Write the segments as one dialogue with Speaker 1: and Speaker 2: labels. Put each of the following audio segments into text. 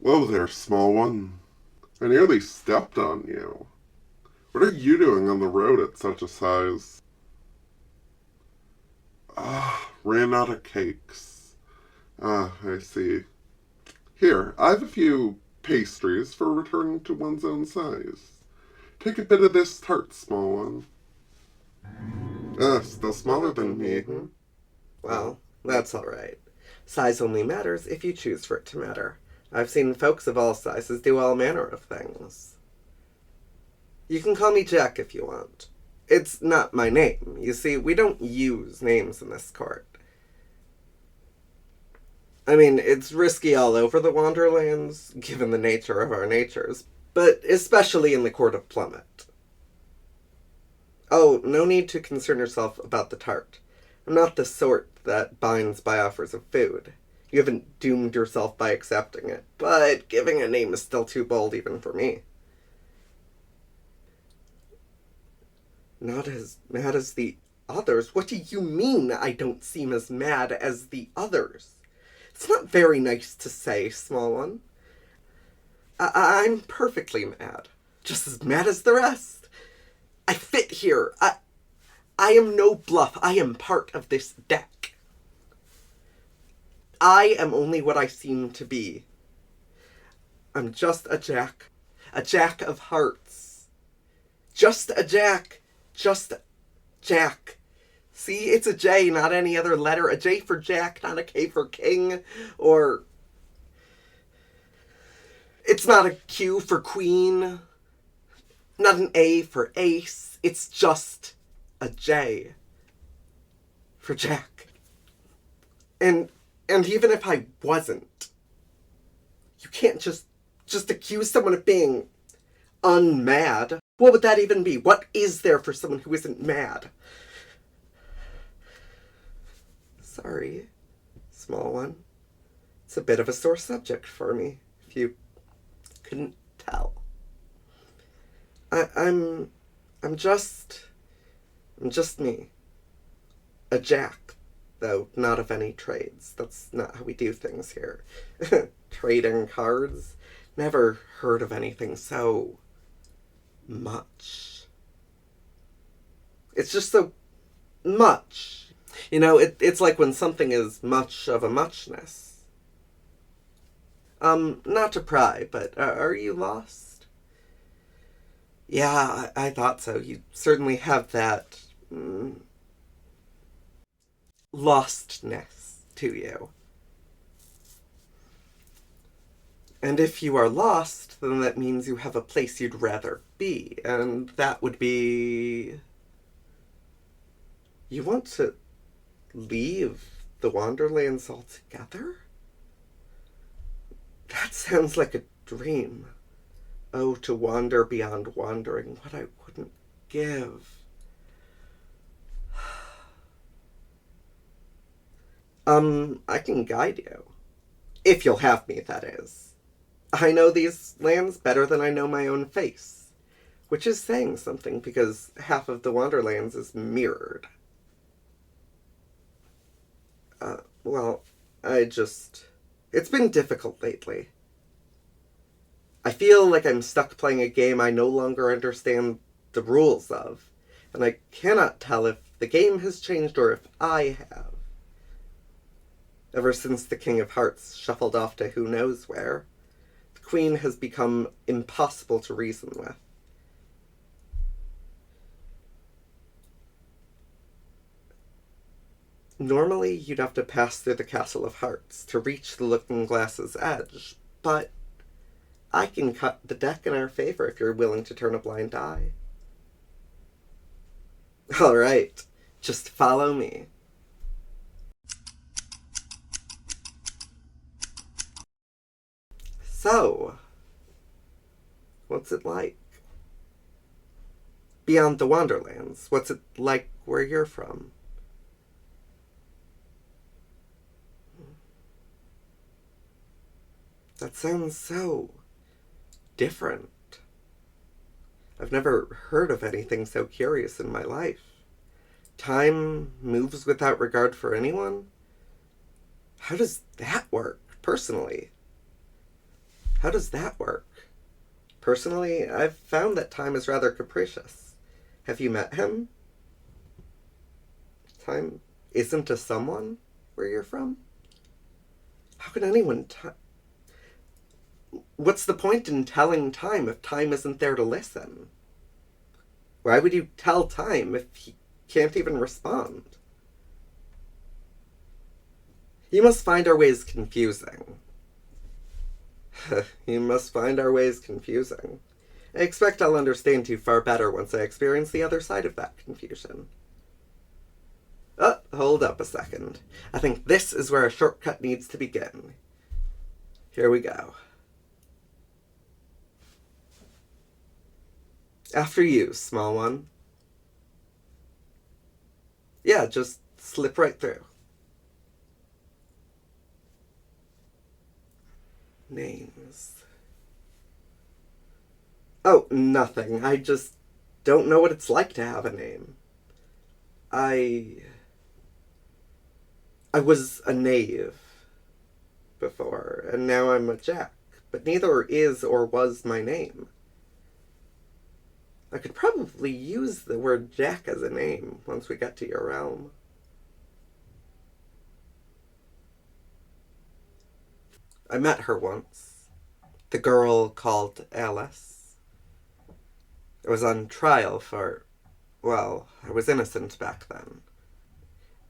Speaker 1: Whoa there, small one. I nearly stepped on you. What are you doing on the road at such a size? Ah, ran out of cakes. Ah, I see. Here, I have a few pastries for returning to one's own size. Take a bit of this tart, small one. Ah, still smaller than me.
Speaker 2: Well, that's alright. Size only matters if you choose for it to matter. I've seen folks of all sizes do all manner of things. You can call me Jack if you want. It's not my name. You see, we don't use names in this court. I mean, it's risky all over the Wonderlands, given the nature of our natures, but especially in the Court of Plummet. Oh, no need to concern yourself about the tart. I'm not the sort that binds by offers of food. You haven't doomed yourself by accepting it, but giving a name is still too bold even for me. Not as mad as the others? What do you mean I don't seem as mad as the others? It's not very nice to say, small one. I'm perfectly mad. Just as mad as the rest. I fit here. I am no bluff. I am part of this deck. I am only what I seem to be. I'm just a jack. A jack of hearts. Just a jack. Just Jack. See, it's a J, not any other letter. A J for Jack, not a K for King. Or it's not a Q for Queen. Not an A for Ace. It's just a J for Jack. And even if I wasn't, you can't just accuse someone of being unmad. What would that even be? What is there for someone who isn't mad? Sorry, small one. It's a bit of a sore subject for me, if you couldn't tell. I'm just me. A jack, though not of any trades. That's not how we do things here. Trading cards? Never heard of anything so much. It's just so much. You know, it's like when something is much of a muchness. Not to pry, but are you lost? Yeah, I thought so. You certainly have that lostness to you. And if you are lost, then that means you have a place you'd rather be, and that would be. You want to leave the Wonderlands altogether? That sounds like a dream. Oh, to wander beyond wandering, what I wouldn't give. I can guide you. If you'll have me, that is. I know these lands better than I know my own face. Which is saying something, because half of the Wonderlands is mirrored. Well, it's been difficult lately. I feel like I'm stuck playing a game I no longer understand the rules of, and I cannot tell if the game has changed or if I have. Ever since the King of Hearts shuffled off to who knows where, the Queen has become impossible to reason with. Normally, you'd have to pass through the Castle of Hearts to reach the Looking Glass's edge, but I can cut the deck in our favor if you're willing to turn a blind eye. Alright, just follow me. So, what's it like? Beyond the Wonderlands, what's it like where you're from? That sounds so different. I've never heard of anything so curious in my life. Time moves without regard for anyone? How does that work, personally? How does that work? Personally, I've found that time is rather capricious. Have you met him? Time isn't a someone where you're from? How can anyone What's the point in telling time if time isn't there to listen? Why would you tell time if he can't even respond? You must find our ways confusing. You must find our ways confusing. I expect I'll understand you far better once I experience the other side of that confusion. Oh, hold up a second. I think this is where a shortcut needs to begin. Here we go. After you, small one. Yeah, just slip right through. Names. Oh, nothing. I just don't know what it's like to have a name. I was a knave before, and now I'm a jack, but neither is or was my name. I could probably use the word jack as a name once we get to your realm. I met her once. The girl called Alice. I was on trial for, well, I was innocent back then.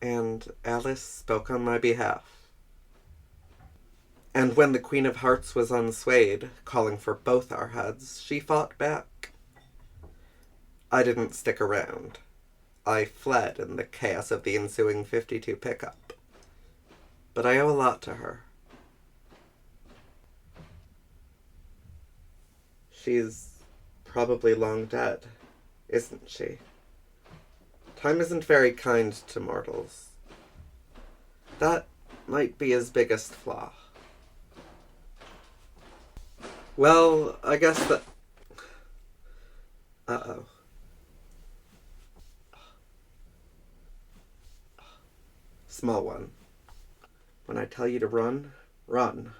Speaker 2: And Alice spoke on my behalf. And when the Queen of Hearts was unswayed, calling for both our heads, she fought back. I didn't stick around. I fled in the chaos of the ensuing 52 pickup. But I owe a lot to her. She's probably long dead, isn't she? Time isn't very kind to mortals. That might be his biggest flaw. Well, I guess that... Uh-oh. Small one. When I tell you to run, run.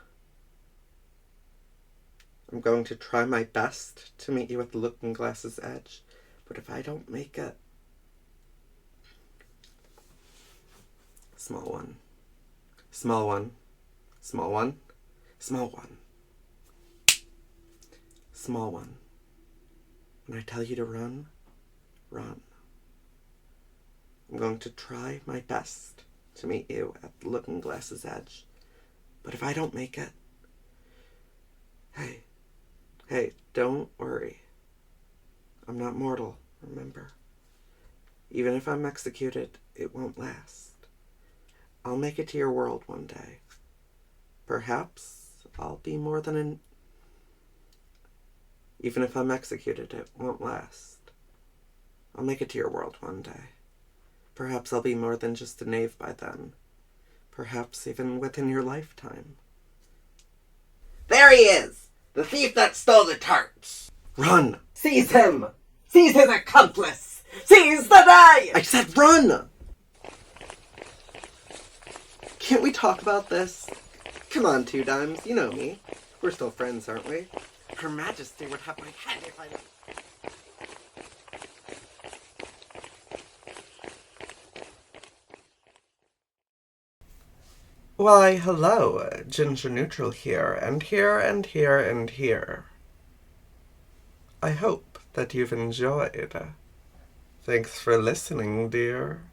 Speaker 2: I'm going to try my best to meet you at the looking glass's edge, but if I don't make it... Small one. Small one. Small one. Small one. Small one. When I tell you to run, run. I'm going to try my best to meet you at the looking glass's edge, but if I don't make it... Hey, don't worry. I'm not mortal, remember? Even if I'm executed, it won't last. I'll make it to your world one day. Perhaps I'll be more than an... Even if I'm executed, it won't last. I'll make it to your world one day. Perhaps I'll be more than just a knave by then. Perhaps even within your lifetime. There he is! The thief that stole the tarts! Run!
Speaker 3: Seize him! Seize his accomplice! Seize the knife!
Speaker 2: I said run! Can't we talk about this? Come on, Two Dimes, you know me. We're still friends, aren't we? Her Majesty would have my head if I didn't... Why, hello, Ginger Neutral here, and here, and here, and here. I hope that you've enjoyed. Thanks for listening, dear.